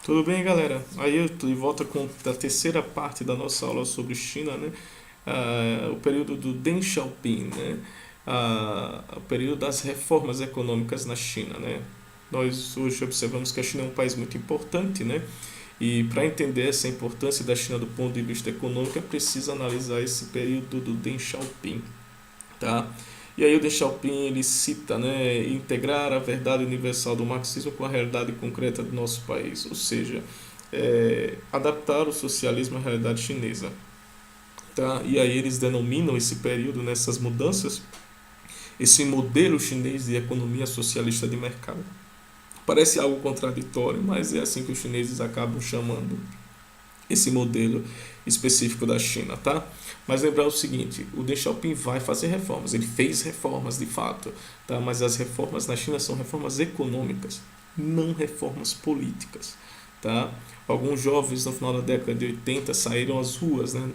Tudo bem, galera? Aí eu tô de volta com a terceira parte da nossa aula sobre China, né? O período do Deng Xiaoping, né? O período das reformas econômicas na China, né? Nós hoje observamos que a China é um país muito importante, né? E para entender essa importância da China do ponto de vista econômico, é preciso analisar esse período do Deng Xiaoping, tá? E aí o Deng Xiaoping ele cita, né, integrar a verdade universal do marxismo com a realidade concreta do nosso país, ou seja, adaptar o socialismo à realidade chinesa, tá? E aí eles denominam esse período, nessas mudanças, esse modelo chinês de economia socialista de mercado. Parece algo contraditório, mas é assim que os chineses acabam chamando esse modelo específico da China, tá? Mas lembrar o seguinte, o Deng Xiaoping vai fazer reformas, ele fez reformas de fato, tá? Mas as reformas na China são reformas econômicas, não reformas políticas, tá? Alguns jovens no final da década de 80 saíram às ruas, né?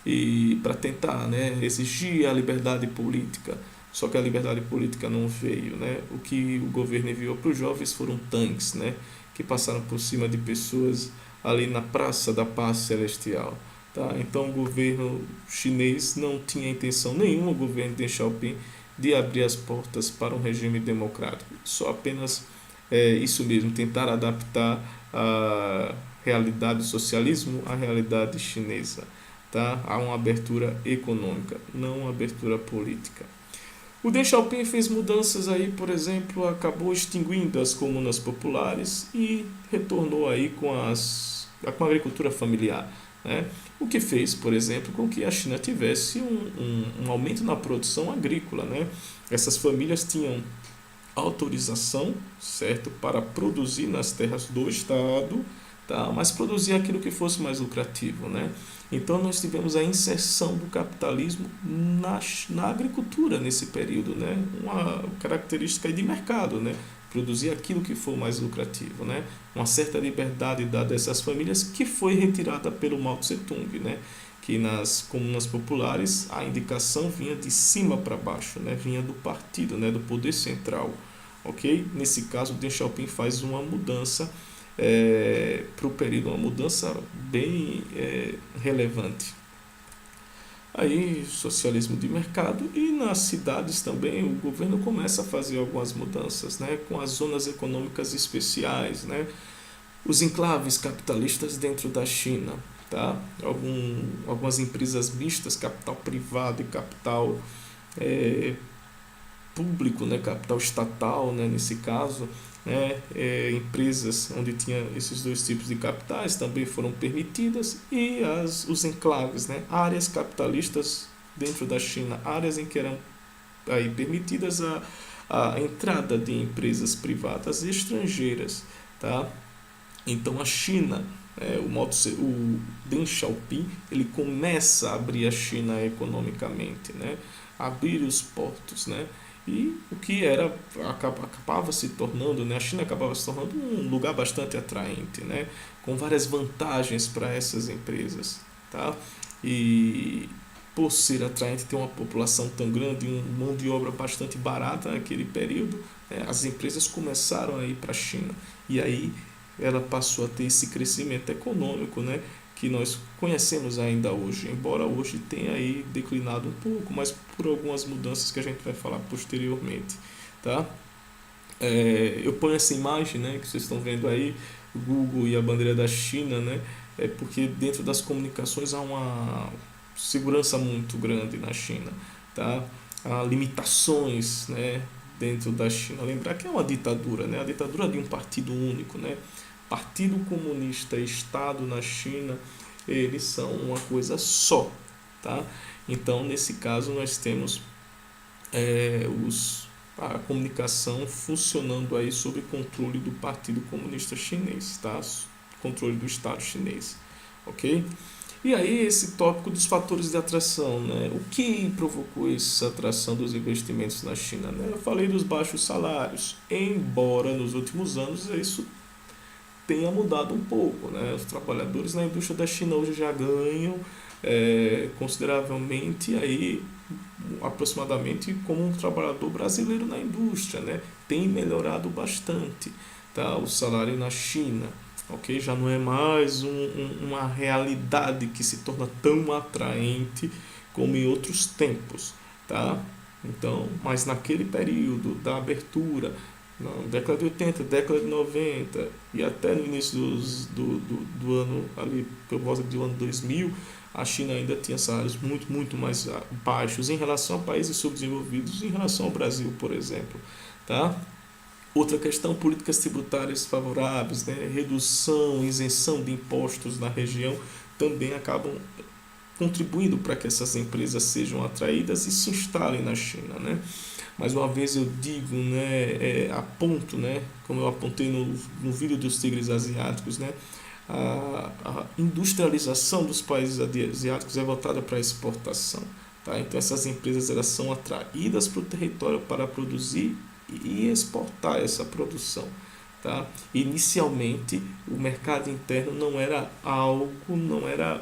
E para tentar, né, exigir a liberdade política. Só que a liberdade política não veio, né? O que o governo enviou para os jovens foram tanques, né, que passaram por cima de pessoas ali na Praça da Paz Celestial. Tá? Então o governo chinês não tinha intenção nenhuma, o governo de Deng Xiaoping, de abrir as portas para um regime democrático. Só apenas isso mesmo, tentar adaptar a realidade do socialismo à realidade chinesa. Tá? Há uma abertura econômica, não uma abertura política. O Deng Xiaoping fez mudanças aí, por exemplo, acabou extinguindo as comunas populares e retornou aí com a agricultura familiar, né? O que fez, por exemplo, com que a China tivesse um aumento na produção agrícola, né? Essas famílias tinham autorização, certo, para produzir nas terras do Estado, tá? Mas produzir aquilo que fosse mais lucrativo, né? Então nós tivemos a inserção do capitalismo na agricultura nesse período, né? Uma característica de mercado, né? Produzir aquilo que for mais lucrativo, né? Uma certa liberdade dada a essas famílias que foi retirada pelo Mao Tse Tung, né? Que nas comunas populares a indicação vinha de cima para baixo, né? Vinha do partido, né? Do poder central, ok? Nesse caso, Deng Xiaoping faz uma mudança para o período, uma mudança bem relevante. Aí, socialismo de mercado, e nas cidades também o governo começa a fazer algumas mudanças, né, com as zonas econômicas especiais, né, os enclaves capitalistas dentro da China, tá? Algumas empresas mistas, capital privado e capital é, público, né, capital estatal, né, nesse caso, né, empresas onde tinha esses dois tipos de capitais também foram permitidas, e os enclaves, né, áreas capitalistas dentro da China, áreas em que eram aí permitidas a entrada de empresas privadas estrangeiras, tá? Então a China, o Deng Xiaoping, ele começa a abrir a China economicamente, né? Abrir os portos, né? E o que acabava se tornando, né? A China acabava se tornando um lugar bastante atraente, né? Com várias vantagens para essas empresas, tá? E por ser atraente, ter uma população tão grande, uma mão de obra bastante barata naquele período, né? As empresas começaram a ir para a China, e aí ela passou a ter esse crescimento econômico, né, que nós conhecemos ainda hoje, embora hoje tenha aí declinado um pouco, mas por algumas mudanças que a gente vai falar posteriormente, tá? Eu ponho essa imagem, né, que vocês estão vendo aí, o Google e a bandeira da China, né, porque dentro das comunicações há uma segurança muito grande na China, tá? Há limitações, né, dentro da China. Lembrar que é uma ditadura, né? A ditadura de um partido único, né? Partido Comunista e Estado na China, eles são uma coisa só, tá? Então, nesse caso, nós temos a comunicação funcionando aí sob controle do Partido Comunista Chinês, tá? Controle do Estado chinês, ok? E aí esse tópico dos fatores de atração, né? O que provocou essa atração dos investimentos na China, né? Eu falei dos baixos salários, embora nos últimos anos isso tenha mudado um pouco, né? Os trabalhadores na indústria da China hoje já ganham consideravelmente aí aproximadamente como um trabalhador brasileiro na indústria, né? Tem melhorado bastante, tá? O salário na China, ok? Já não é mais uma realidade que se torna tão atraente como em outros tempos, tá? Então, mas naquele período da abertura, na década de 80, década de 90 e até no início do ano, ali por volta do ano 2000, a China ainda tinha salários muito mais baixos em relação a países subdesenvolvidos, em relação ao Brasil, por exemplo, tá? Outra questão, políticas tributárias favoráveis, né? Redução, isenção de impostos na região também acabam contribuindo para que essas empresas sejam atraídas e se instalem na China, né? Mais uma vez eu digo, né, aponto, né, como eu apontei no vídeo dos tigres asiáticos, né, a industrialização dos países asiáticos é voltada para a exportação, tá? Então essas empresas elas são atraídas para o território para produzir e exportar essa produção, tá? Inicialmente o mercado interno não era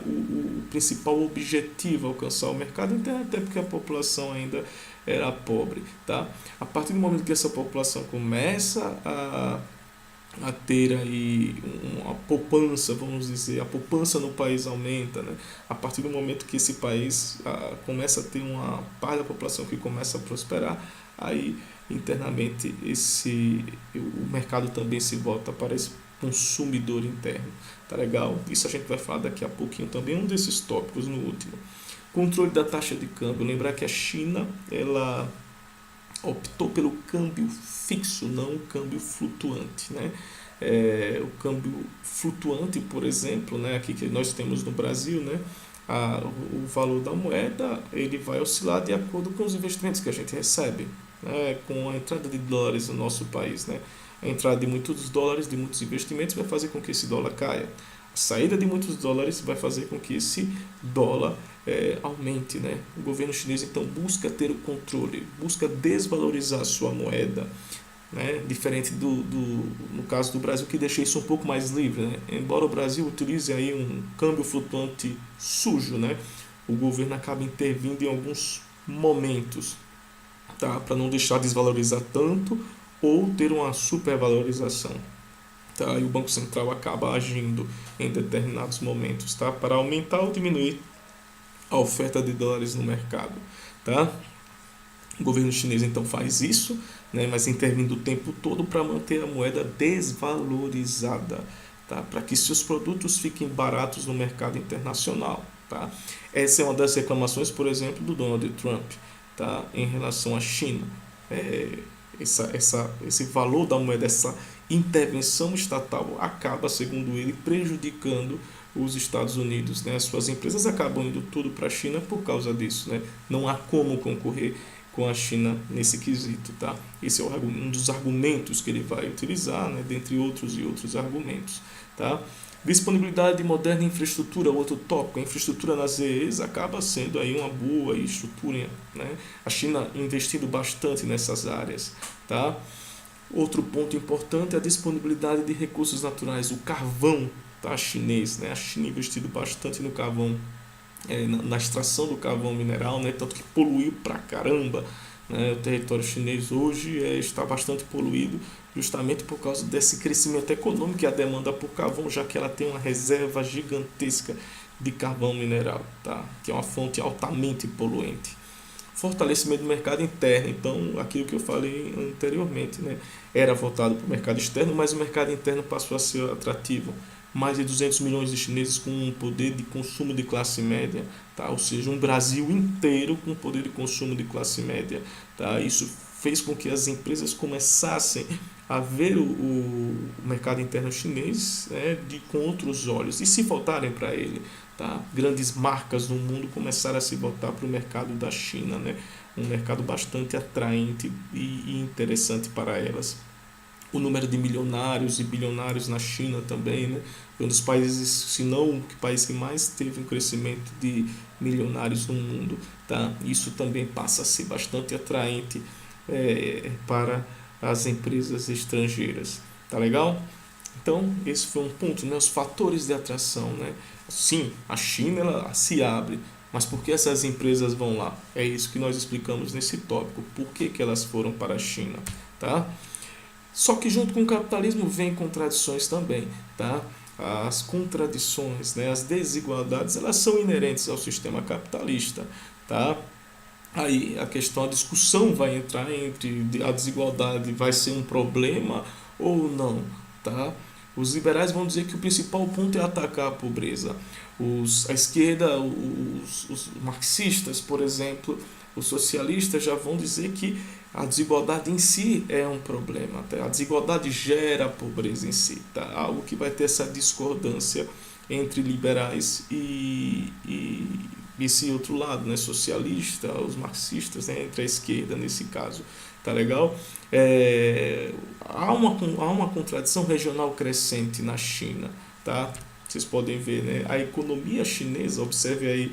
o principal objetivo alcançar o mercado interno, até porque a população ainda era pobre, tá? A partir do momento que essa população começa a ter aí uma poupança, vamos dizer, a poupança no país aumenta, né? A partir do momento que esse país começa a ter uma parte da população que começa a prosperar, aí internamente o mercado também se volta para esse consumidor interno, tá legal? Isso a gente vai falar daqui a pouquinho também, um desses tópicos no último. Controle da taxa de câmbio, lembrar que a China, ela optou pelo câmbio fixo, não o câmbio flutuante, né? O câmbio flutuante, por exemplo, né, aqui que nós temos no Brasil, né, o valor da moeda ele vai oscilar de acordo com os investimentos que a gente recebe, né, com a entrada de dólares no nosso país, né? A entrada de muitos dólares, de muitos investimentos vai fazer com que esse dólar caia. A saída de muitos dólares vai fazer com que esse dólar aumente, né? O governo chinês então busca ter o controle, busca desvalorizar a sua moeda, né? Diferente no caso do Brasil, que deixa isso um pouco mais livre, né? Embora o Brasil utilize aí um câmbio flutuante sujo, né? O governo acaba intervindo em alguns momentos, tá? Para não deixar desvalorizar tanto ou ter uma supervalorização. Tá? E o Banco Central acaba agindo em determinados momentos, tá? Para aumentar ou diminuir a oferta de dólares no mercado, tá? O governo chinês então faz isso, né? Mas intervindo o tempo todo para manter a moeda desvalorizada, tá? Para que seus produtos fiquem baratos no mercado internacional, tá? Essa é uma das reclamações, por exemplo, do Donald Trump, tá? Em relação à China. Esse valor da moeda, essa intervenção estatal acaba, segundo ele, prejudicando os Estados Unidos, né? As suas empresas acabam indo tudo para a China por causa disso, né? Não há como concorrer com a China nesse quesito, tá? Esse é um dos argumentos que ele vai utilizar, né? Dentre outros e outros argumentos, tá? Disponibilidade de moderna infraestrutura, outro tópico. A infraestrutura nas EEs acaba sendo aí uma boa estrutura, né? A China investindo bastante nessas áreas, tá? Outro ponto importante é a disponibilidade de recursos naturais, o carvão, tá, chinês, né? A China investindo bastante no carvão, na extração do carvão mineral, né? Tanto que poluiu pra caramba, né? O território chinês hoje está bastante poluído justamente por causa desse crescimento econômico e a demanda por carvão, já que ela tem uma reserva gigantesca de carvão mineral, tá? Que é uma fonte altamente poluente. Fortalecimento do mercado interno, então aquilo que eu falei anteriormente, né? Era voltado para o mercado externo, mas o mercado interno passou a ser atrativo. Mais de 200 milhões de chineses com um poder de consumo de classe média, tá? Ou seja, um Brasil inteiro com poder de consumo de classe média, tá? Isso fez com que as empresas começassem a ver o mercado interno chinês, né, com outros olhos e se voltarem para ele, tá? Grandes marcas no mundo começaram a se voltar para o mercado da China, né? Um mercado bastante atraente e interessante para elas. O número de milionários e bilionários na China também, né? Foi um dos países, se não o país que mais teve um crescimento de milionários no mundo, tá? Isso também passa a ser bastante atraente para as empresas estrangeiras, tá legal? Então esse foi um ponto, né? Os fatores de atração, né? Sim, a China ela se abre, mas por que essas empresas vão lá? É isso que nós explicamos nesse tópico. Por que elas foram para a China, tá? Só que junto com o capitalismo vem contradições também, tá? as contradições, né, as desigualdades, elas são inerentes ao sistema capitalista, tá? Aí a questão, a discussão vai entrar entre a desigualdade vai ser um problema ou não, tá? Os liberais vão dizer que o principal ponto é atacar a pobreza. A esquerda, os marxistas, por exemplo, os socialistas já vão dizer que a desigualdade em si é um problema. Tá? A desigualdade gera a pobreza em si. Tá? Algo que vai ter essa discordância entre liberais e esse outro lado, né, socialista, os marxistas, né, entre a esquerda nesse caso, tá legal? Há uma contradição regional crescente na China, tá? Vocês podem ver, né, a economia chinesa, observe aí,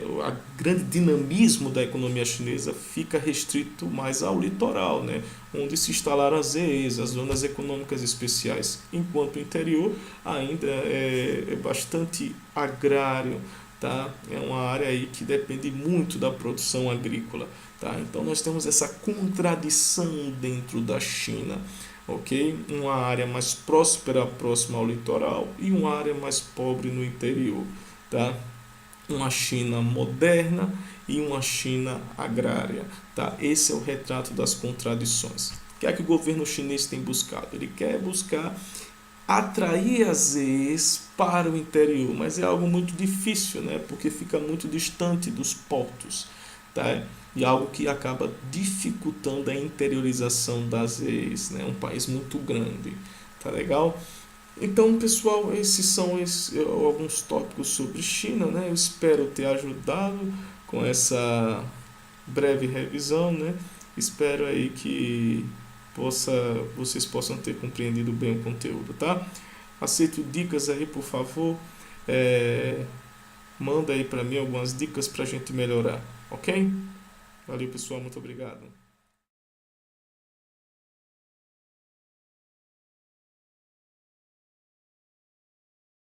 o grande dinamismo da economia chinesa fica restrito mais ao litoral, né, onde se instalaram as ZEs, as zonas econômicas especiais, enquanto o interior ainda é bastante agrário, tá? É uma área aí que depende muito da produção agrícola, tá? Então nós temos essa contradição dentro da China, ok? Uma área mais próspera próxima ao litoral e uma área mais pobre no interior, tá? Uma China moderna e uma China agrária, tá? Esse é o retrato das contradições. O que é que o governo chinês tem buscado? Ele quer buscar atrair as ZEs para o interior, mas é algo muito difícil, né? Porque fica muito distante dos portos, tá? E algo que acaba dificultando a interiorização das ZEs, né? Um país muito grande, tá legal? Então, pessoal, esses são alguns tópicos sobre China, né? Eu espero ter ajudado com essa breve revisão, né? Espero aí que vocês possam ter compreendido bem o conteúdo, tá? Aceito dicas aí, por favor. Manda aí para mim algumas dicas para a gente melhorar, ok? Valeu, pessoal, muito obrigado.